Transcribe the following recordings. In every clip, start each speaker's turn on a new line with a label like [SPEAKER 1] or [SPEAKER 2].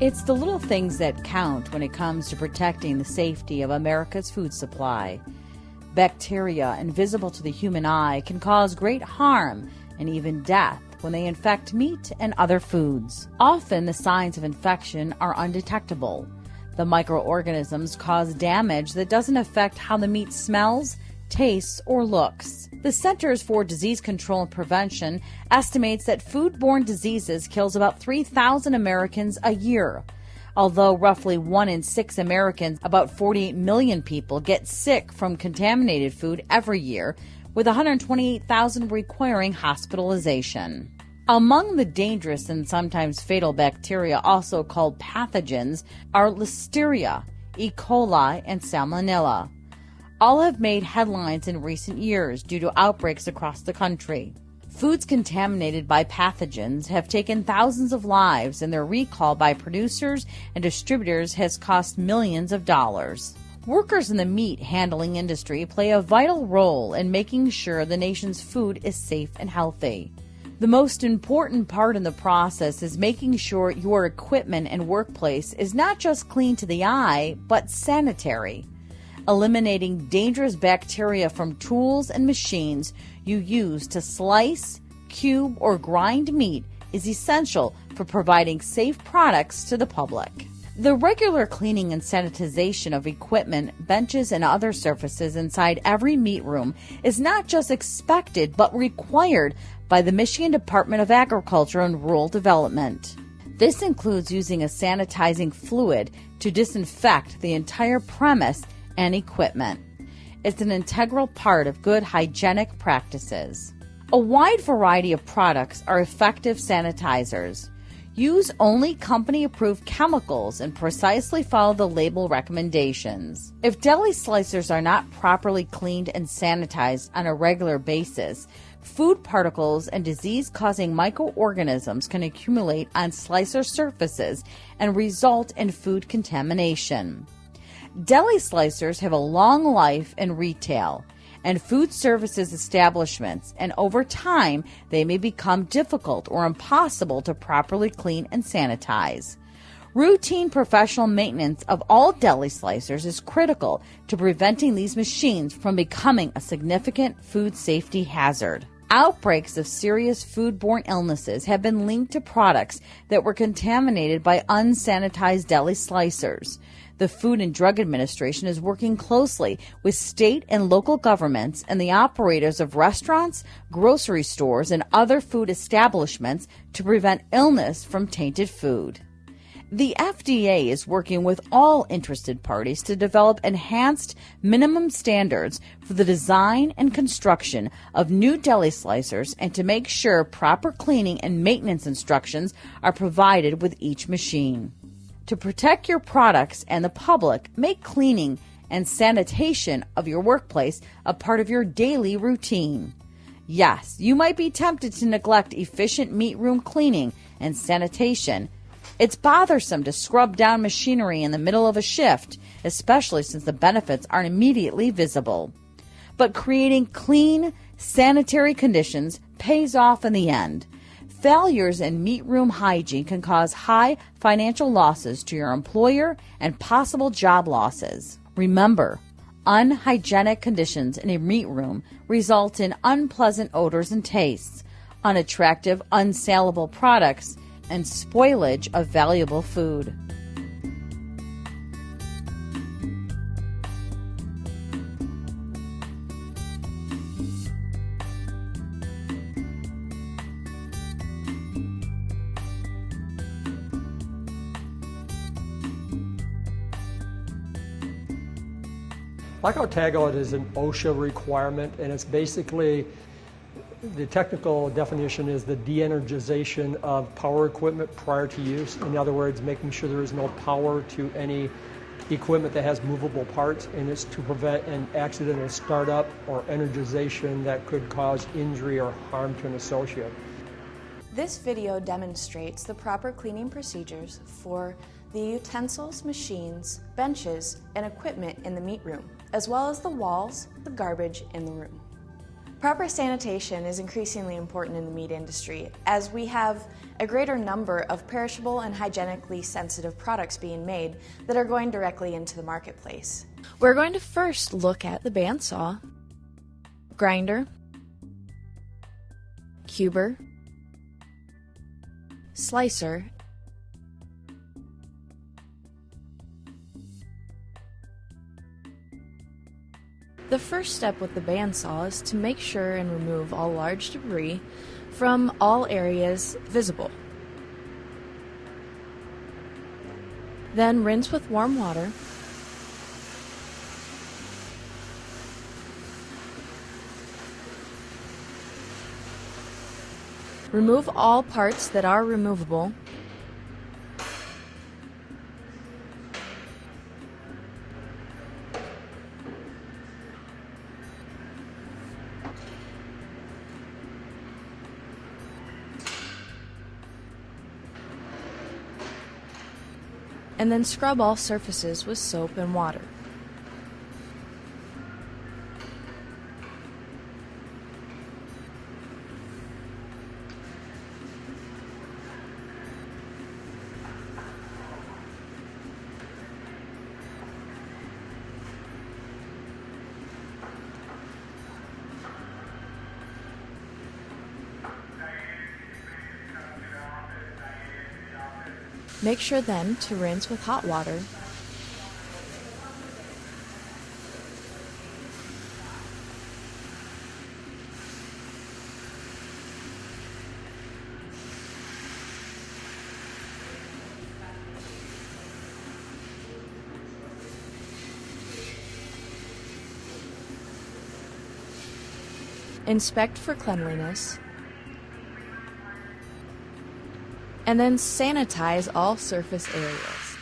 [SPEAKER 1] It's the little things that count when it comes to protecting the safety of America's food supply. Bacteria, invisible to the human eye, can cause great harm and even death when they infect meat and other foods. Often the signs of infection are undetectable. The microorganisms cause damage that doesn't affect how the meat smells, tastes, or looks. The Centers for Disease Control and Prevention estimates that foodborne diseases kills about 3,000 Americans a year. Although roughly 1 in 6 Americans, about 48 million people, get sick from contaminated food every year, with 128,000 requiring hospitalization. Among the dangerous and sometimes fatal bacteria, also called pathogens, are Listeria, E. coli, and Salmonella. All have made headlines in recent years due to outbreaks across the country. Foods contaminated by pathogens have taken thousands of lives, and their recall by producers and distributors has cost millions of dollars. Workers in the meat handling industry play a vital role in making sure the nation's food is safe and healthy. The most important part in the process is making sure your equipment and workplace is not just clean to the eye, but sanitary. Eliminating dangerous bacteria from tools and machines you use to slice, cube, or grind meat is essential for providing safe products to the public. The regular cleaning and sanitization of equipment, benches, and other surfaces inside every meat room is not just expected but required by the Michigan Department of Agriculture and Rural Development. This includes using a sanitizing fluid to disinfect the entire premise and equipment. It's an integral part of good hygienic practices. A wide variety of products are effective sanitizers. Use only company-approved chemicals and precisely follow the label recommendations. If deli slicers are not properly cleaned and sanitized on a regular basis, food particles and disease-causing microorganisms can accumulate on slicer surfaces and result in food contamination. Deli slicers have a long life in retail and food services establishments, and over time they may become difficult or impossible to properly clean and sanitize. Routine professional maintenance of all deli slicers is critical to preventing these machines from becoming a significant food safety hazard. Outbreaks of serious foodborne illnesses have been linked to products that were contaminated by unsanitized deli slicers. The Food and Drug Administration is working closely with state and local governments and the operators of restaurants, grocery stores, and other food establishments to prevent illness from tainted food. The FDA is working with all interested parties to develop enhanced minimum standards for the design and construction of new deli slicers and to make sure proper cleaning and maintenance instructions are provided with each machine. To protect your products and the public, make cleaning and sanitation of your workplace a part of your daily routine. Yes, you might be tempted to neglect efficient meat room cleaning and sanitation. It's bothersome to scrub down machinery in the middle of a shift, especially since the benefits aren't immediately visible. But creating clean, sanitary conditions pays off in the end. Failures in meat room hygiene can cause high financial losses to your employer and possible job losses. Remember, unhygienic conditions in a meat room result in unpleasant odors and tastes, unattractive, unsaleable products, and spoilage of valuable food.
[SPEAKER 2] Like our tagline is an OSHA requirement, and it's basically, the technical definition is the de-energization of power equipment prior to use. In other words, making sure there is no power to any equipment that has movable parts, and it's to prevent an accidental startup or energization that could cause injury or harm to an associate.
[SPEAKER 3] This video demonstrates the proper cleaning procedures for the utensils, machines, benches, and equipment in the meat room, as well as the walls, the garbage in the room. Proper sanitation is increasingly important in the meat industry as we have a greater number of perishable and hygienically sensitive products being made that are going directly into the marketplace. We're going to first look at the bandsaw, grinder, cuber, slicer, The first step with the bandsaw is to make sure and remove all large debris from all areas visible. Then rinse with warm water. Remove all parts that are removable. And then scrub all surfaces with soap and water. Make sure then to rinse with hot water. Inspect for cleanliness. And then sanitize all surface areas.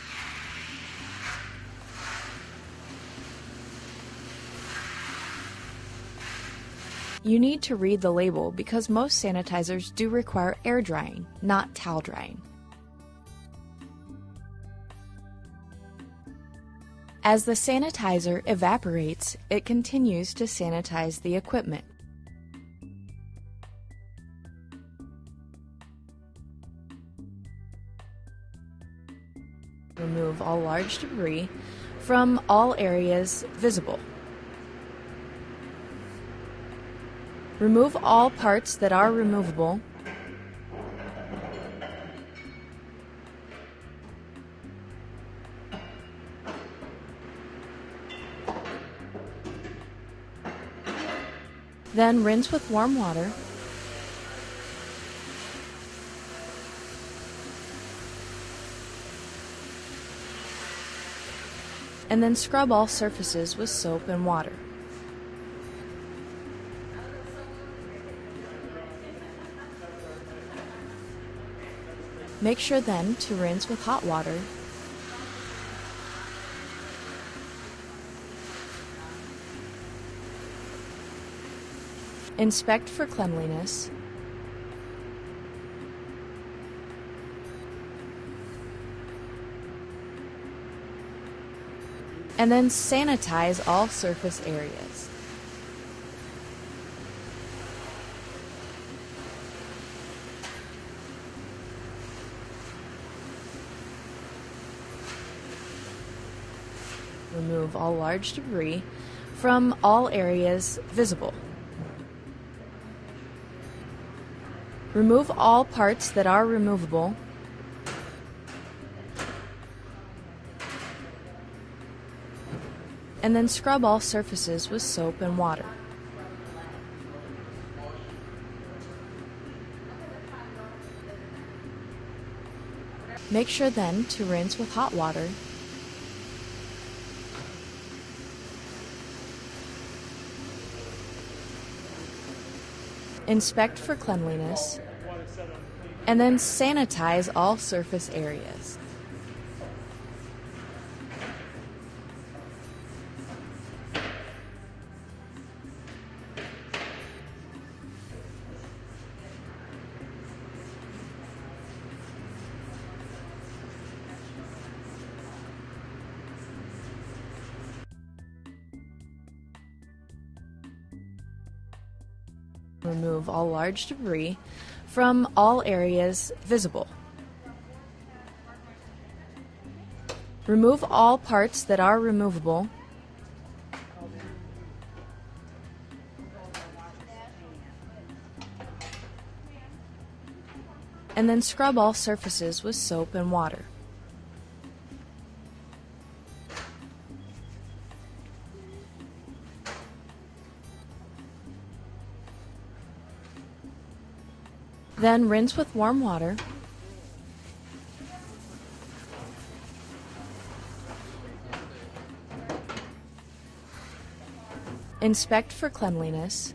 [SPEAKER 3] You need to read the label because most sanitizers do require air drying, not towel drying. As the sanitizer evaporates, it continues to sanitize the equipment. Remove all large debris from all areas visible. Remove all parts that are removable. Then rinse with warm water. And then scrub all surfaces with soap and water. Make sure then to rinse with hot water. Inspect for cleanliness. And then sanitize all surface areas. Remove all large debris from all areas visible. Remove all parts that are removable. And then scrub all surfaces with soap and water. Make sure then to rinse with hot water. Inspect for cleanliness. And then sanitize all surface areas. Remove all large debris from all areas visible. Remove all parts that are removable. And then scrub all surfaces with soap and water. Then rinse with warm water. Inspect for cleanliness.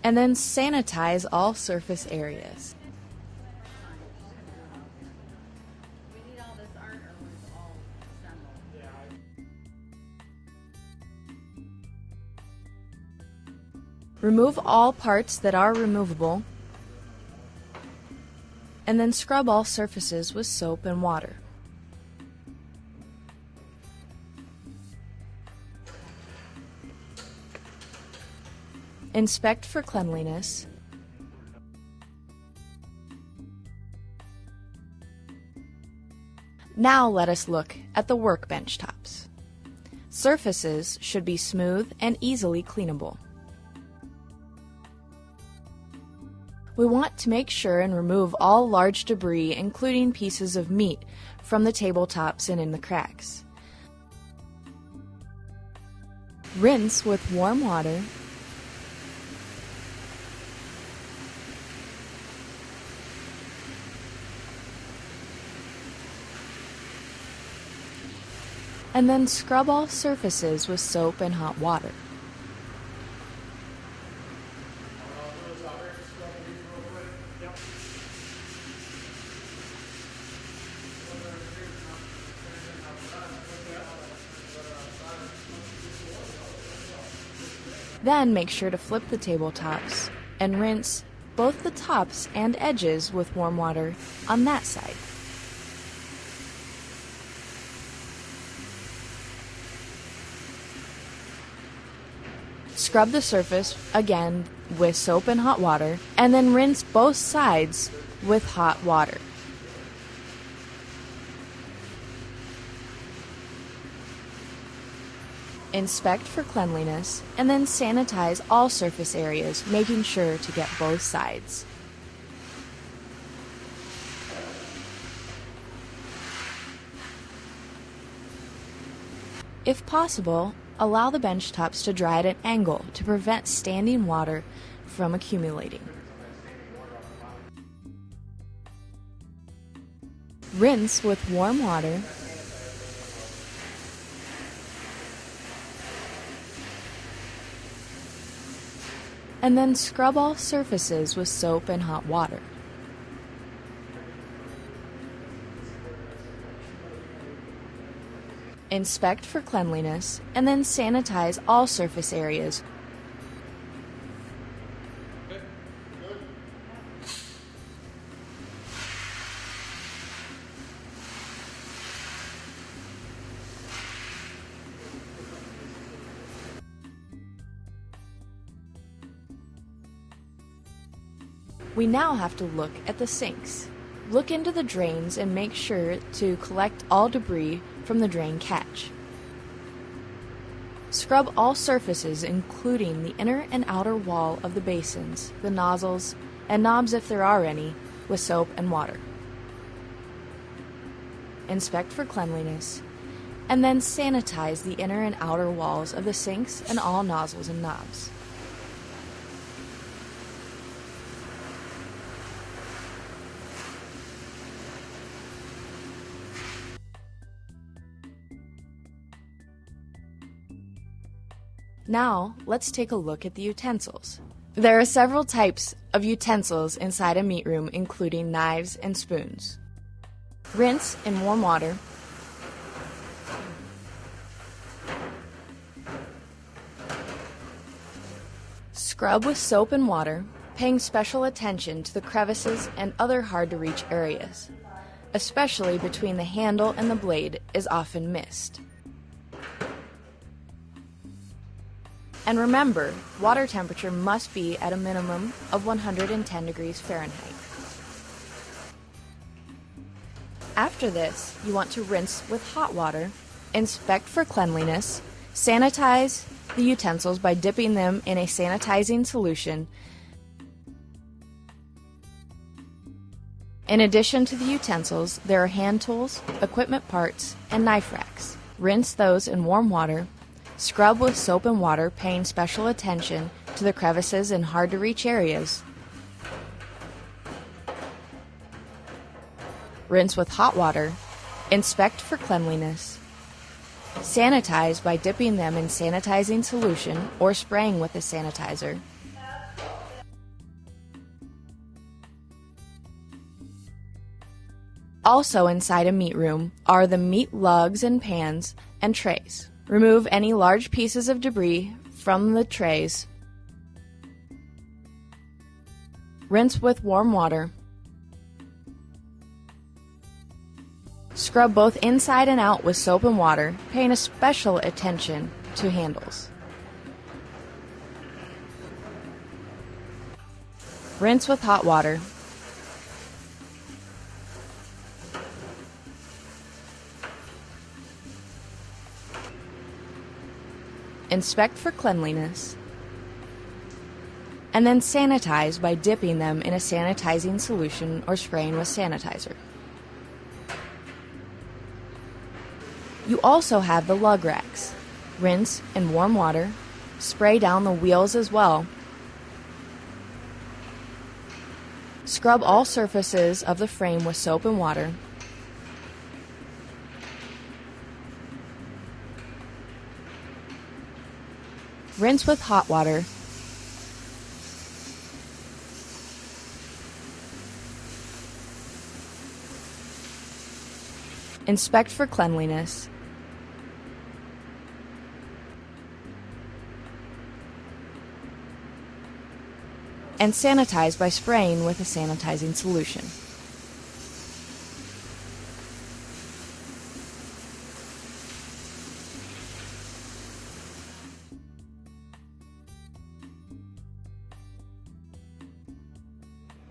[SPEAKER 3] And then sanitize all surface areas. Remove all parts that are removable, and then scrub all surfaces with soap and water. Inspect for cleanliness. Now let us look at the workbench tops. Surfaces should be smooth and easily cleanable. We want to make sure and remove all large debris, including pieces of meat, from the tabletops and in the cracks. Rinse with warm water. And then scrub all surfaces with soap and hot water. Then make sure to flip the tabletops and rinse both the tops and edges with warm water on that side. Scrub the surface again with soap and hot water, and then rinse both sides with hot water. Inspect for cleanliness, and then sanitize all surface areas, making sure to get both sides. If possible, allow the bench tops to dry at an angle to prevent standing water from accumulating. Rinse with warm water. And then scrub all surfaces with soap and hot water. Inspect for cleanliness, and then sanitize all surface areas. We now have to look at the sinks. Look into the drains and make sure to collect all debris from the drain catch. Scrub all surfaces, including the inner and outer wall of the basins, the nozzles, and knobs if there are any, with soap and water. Inspect for cleanliness, and then sanitize the inner and outer walls of the sinks and all nozzles and knobs. Now, let's take a look at the utensils. There are several types of utensils inside a meat room, including knives and spoons. Rinse in warm water. Scrub with soap and water, paying special attention to the crevices and other hard-to-reach areas, especially between the handle and the blade is often missed. And remember, water temperature must be at a minimum of 110 degrees Fahrenheit. After this, you want to rinse with hot water, inspect for cleanliness, sanitize the utensils by dipping them in a sanitizing solution. In addition to the utensils, there are hand tools, equipment parts, and knife racks. Rinse those in warm water. Scrub with soap and water, paying special attention to the crevices and hard-to-reach areas. Rinse with hot water. Inspect for cleanliness. Sanitize by dipping them in sanitizing solution or spraying with a sanitizer. Also inside a meat room are the meat lugs and pans and trays. Remove any large pieces of debris from the trays. Rinse with warm water. Scrub both inside and out with soap and water, paying a special attention to handles. Rinse with hot water. Inspect for cleanliness. And then sanitize by dipping them in a sanitizing solution or spraying with sanitizer. You also have the lug racks. Rinse in warm water. Spray down the wheels as well. Scrub all surfaces of the frame with soap and water. Rinse with hot water. Inspect for cleanliness. And sanitize by spraying with a sanitizing solution.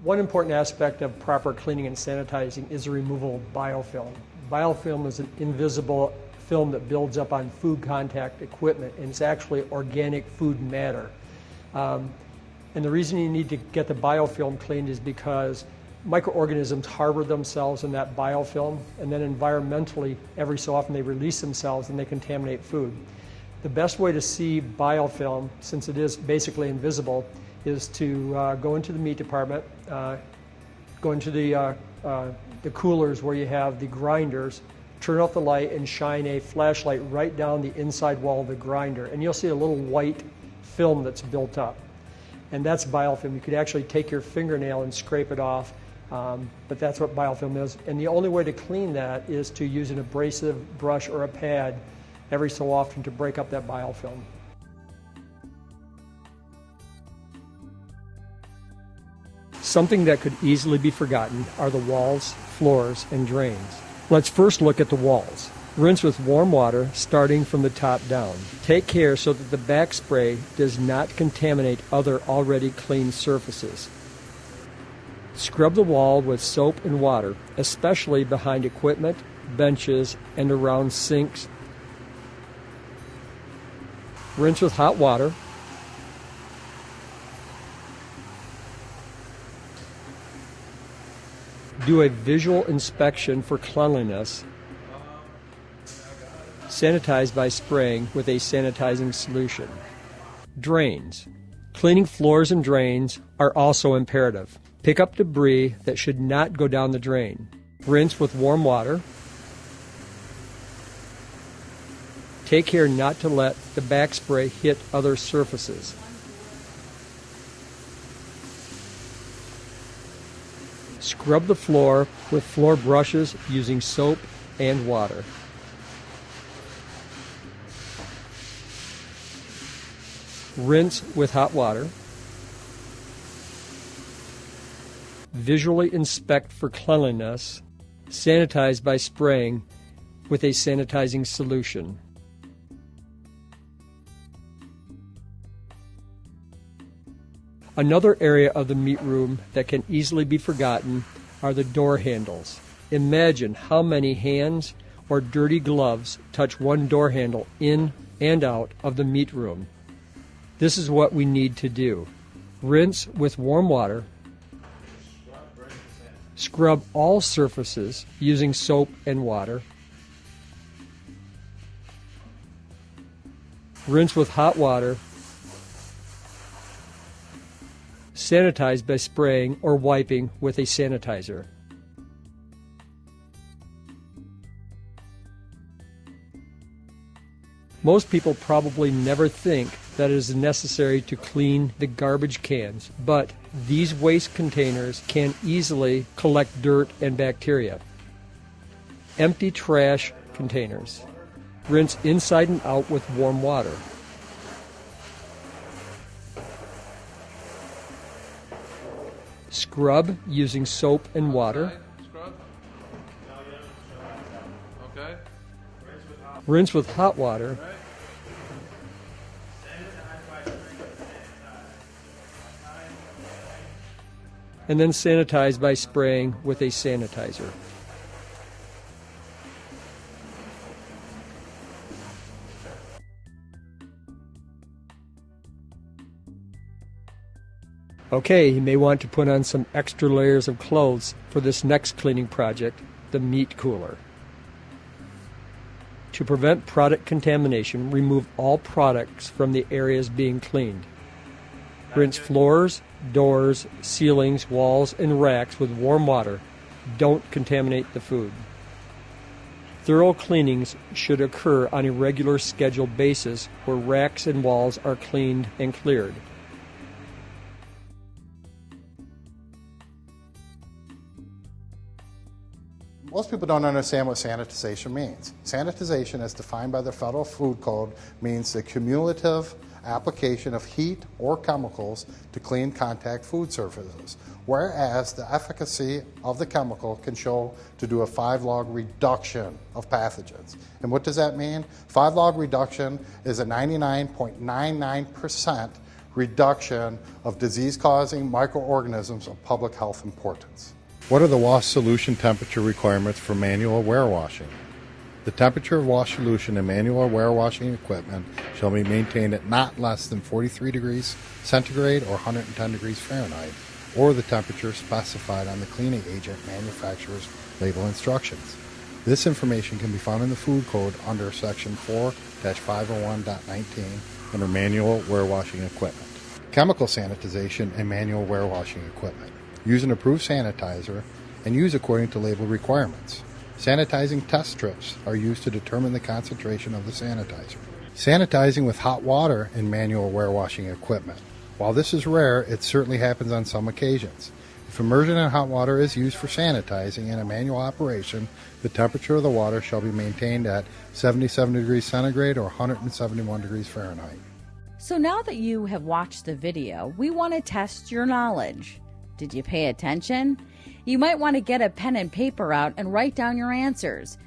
[SPEAKER 2] One important aspect of proper cleaning and sanitizing is the removal of biofilm. Biofilm is an invisible film that builds up on food contact equipment, and it's actually organic food matter. And the reason you need to get the biofilm cleaned is because microorganisms harbor themselves in that biofilm, and then environmentally, every so often they release themselves and they contaminate food. The best way to see biofilm, since it is basically invisible, is to go into the meat department, go into the coolers where you have the grinders, turn off the light and shine a flashlight right down the inside wall of the grinder, and you'll see a little white film that's built up. And that's biofilm. You could actually take your fingernail and scrape it off, but that's what biofilm is. And the only way to clean that is to use an abrasive brush or a pad every so often to break up that biofilm. Something that could easily be forgotten are the walls, floors, and drains. Let's first look at the walls. Rinse with warm water, starting from the top down. Take care so that the back spray does not contaminate other already clean surfaces. Scrub the wall with soap and water, especially behind equipment, benches, and around sinks. Rinse with hot water. Do a visual inspection for cleanliness. Sanitize by spraying with a sanitizing solution. Drains. Cleaning floors and drains are also imperative. Pick up debris that should not go down the drain. Rinse with warm water. Take care not to let the back spray hit other surfaces. Scrub the floor with floor brushes using soap and water. Rinse with hot water. Visually inspect for cleanliness. Sanitize by spraying with a sanitizing solution. Another area of the meat room that can easily be forgotten are the door handles. Imagine how many hands or dirty gloves touch one door handle in and out of the meat room. This is what we need to do. Rinse with warm water. Scrub all surfaces using soap and water. Rinse with hot water. Sanitize by spraying or wiping with a sanitizer. Most people probably never think that it is necessary to clean the garbage cans, but these waste containers can easily collect dirt and bacteria. Empty trash containers. Rinse inside and out with warm water. Scrub using soap and water.
[SPEAKER 4] Okay.
[SPEAKER 2] Rinse with hot water. And then sanitize by spraying with a sanitizer. Okay, you may want to put on some extra layers of clothes for this next cleaning project, the meat cooler. To prevent product contamination, remove all products from the areas being cleaned. Rinse floors, doors, ceilings, walls, and racks with warm water. Don't contaminate the food. Thorough cleanings should occur on a regular scheduled basis where racks and walls are cleaned and cleared.
[SPEAKER 5] Most people don't understand what sanitization means. Sanitization, as defined by the Federal Food Code, means the cumulative application of heat or chemicals to clean contact food surfaces, whereas the efficacy of the chemical can show to do a 5-log reduction of pathogens. And what does that mean? 5-log reduction is a 99.99% reduction of disease-causing microorganisms of public health importance.
[SPEAKER 6] What are the wash solution temperature requirements for manual warewashing? The temperature of wash solution in manual warewashing equipment shall be maintained at not less than 43 degrees centigrade or 110 degrees Fahrenheit, or the temperature specified on the cleaning agent manufacturer's label instructions. This information can be found in the Food Code under Section 4-501.19 under Manual Warewashing Equipment. Chemical sanitization and manual warewashing equipment. Use an approved sanitizer and use according to label requirements. Sanitizing test strips are used to determine the concentration of the sanitizer. Sanitizing with hot water in manual warewashing equipment. While this is rare, it certainly happens on some occasions. If immersion in hot water is used for sanitizing in a manual operation, the temperature of the water shall be maintained at 77 degrees centigrade or 171 degrees Fahrenheit.
[SPEAKER 1] So now that you have watched the video, we want to test your knowledge. Did you pay attention? You might want to get a pen and paper out and write down your answers.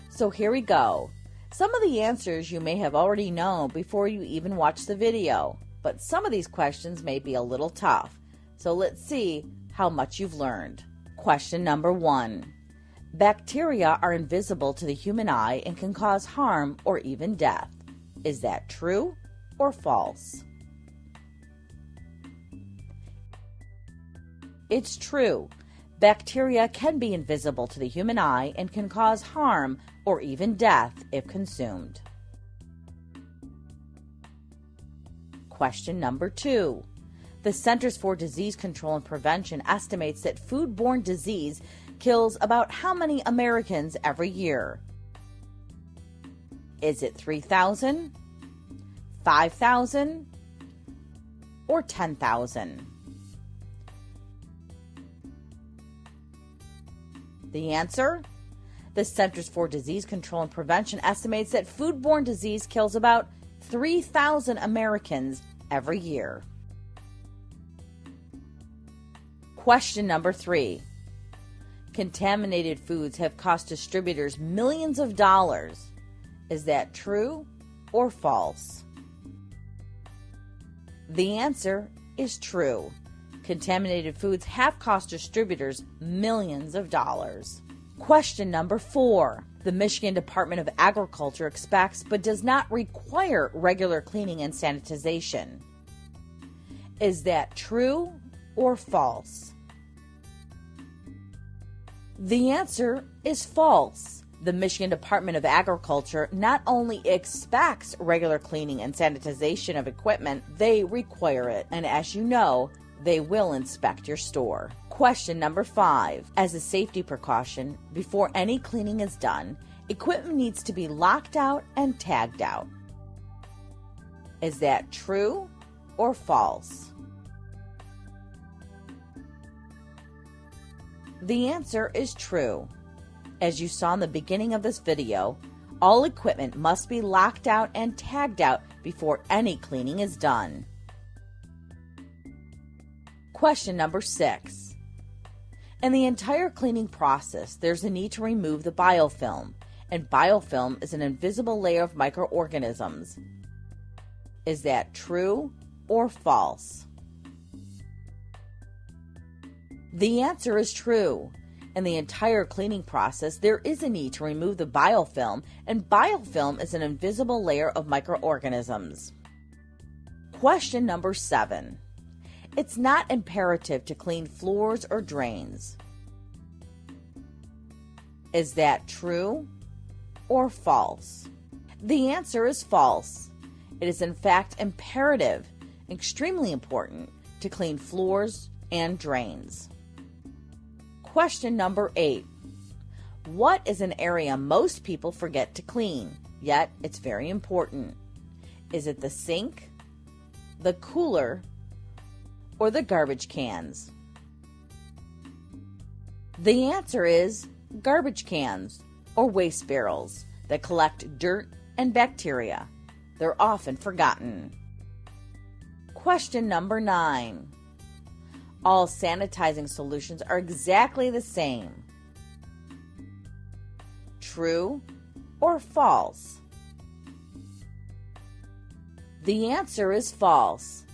[SPEAKER 1] So here we go. Some of the answers you may have already known before you even watched the video, but some of these questions may be a little tough. So let's see how much you've learned. Question number 1. Bacteria are invisible to the human eye and can cause harm or even death. Is that true or false? It's true. Bacteria can be invisible to the human eye and can cause harm or even death if consumed. Question number 2. The Centers for Disease Control and Prevention estimates that foodborne disease kills about how many Americans every year? Is it 3,000, 5,000, or 10,000? The answer? The Centers for Disease Control and Prevention estimates that foodborne disease kills about 3,000 Americans every year. Question number 3. Contaminated foods have cost distributors millions of dollars. Is that true or false? The answer is true. Contaminated foods have cost distributors millions of dollars. Question number 4. The Michigan Department of Agriculture expects but does not require regular cleaning and sanitization. Is that true or false? The answer is false. The Michigan Department of Agriculture not only expects regular cleaning and sanitization of equipment, they require it. And as you know, they will inspect your store. Question number 5. As a safety precaution, before any cleaning is done, equipment needs to be locked out and tagged out. Is that true or false? The answer is true. As you saw in the beginning of this video, all equipment must be locked out and tagged out before any cleaning is done. Question number 6. In the entire cleaning process, there's a need to remove the biofilm, and biofilm is an invisible layer of microorganisms. Is that true or false? The answer is true. In the entire cleaning process, there is a need to remove the biofilm, and biofilm is an invisible layer of microorganisms. Question number 7. It's not imperative to clean floors or drains. Is that true or false? The answer is false. It is in fact imperative, extremely important, to clean floors and drains. Question number 8. What is an area most people forget to clean, yet it's very important? Is it the sink, the cooler, or the garbage cans? The answer is garbage cans or waste barrels that collect dirt and bacteria. They're often forgotten. Question number 9. All sanitizing solutions are exactly the same. True or false? The answer is false.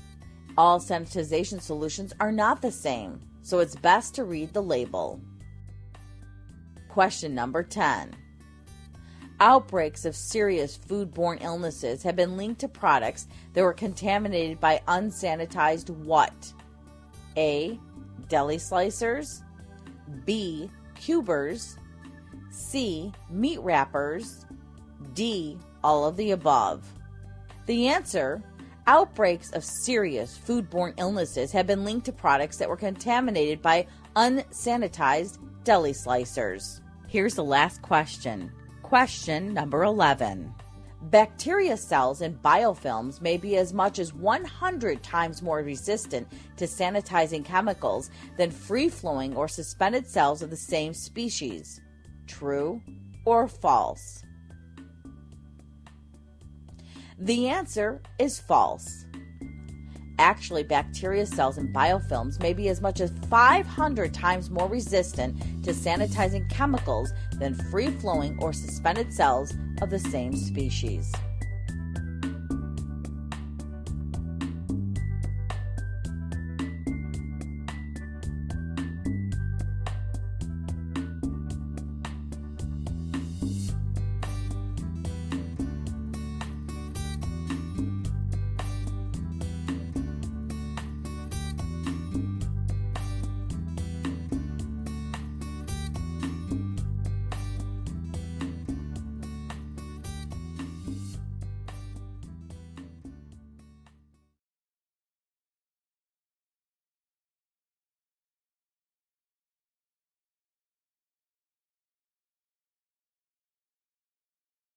[SPEAKER 1] All sanitization solutions are not the same, so it's best to read the label. Question number 10. Outbreaks of serious foodborne illnesses have been linked to products that were contaminated by unsanitized what? A. Deli slicers, B. Cubers, C. Meat wrappers, D. All of the above. The answer: outbreaks of serious foodborne illnesses have been linked to products that were contaminated by unsanitized deli slicers. Here's the last question. Question number 11. Bacteria cells in biofilms may be as much as 100 times more resistant to sanitizing chemicals than free-flowing or suspended cells of the same species. True or false? The answer is false. Actually, bacteria cells in biofilms may be as much as 500 times more resistant to sanitizing chemicals than free-flowing or suspended cells of the same species.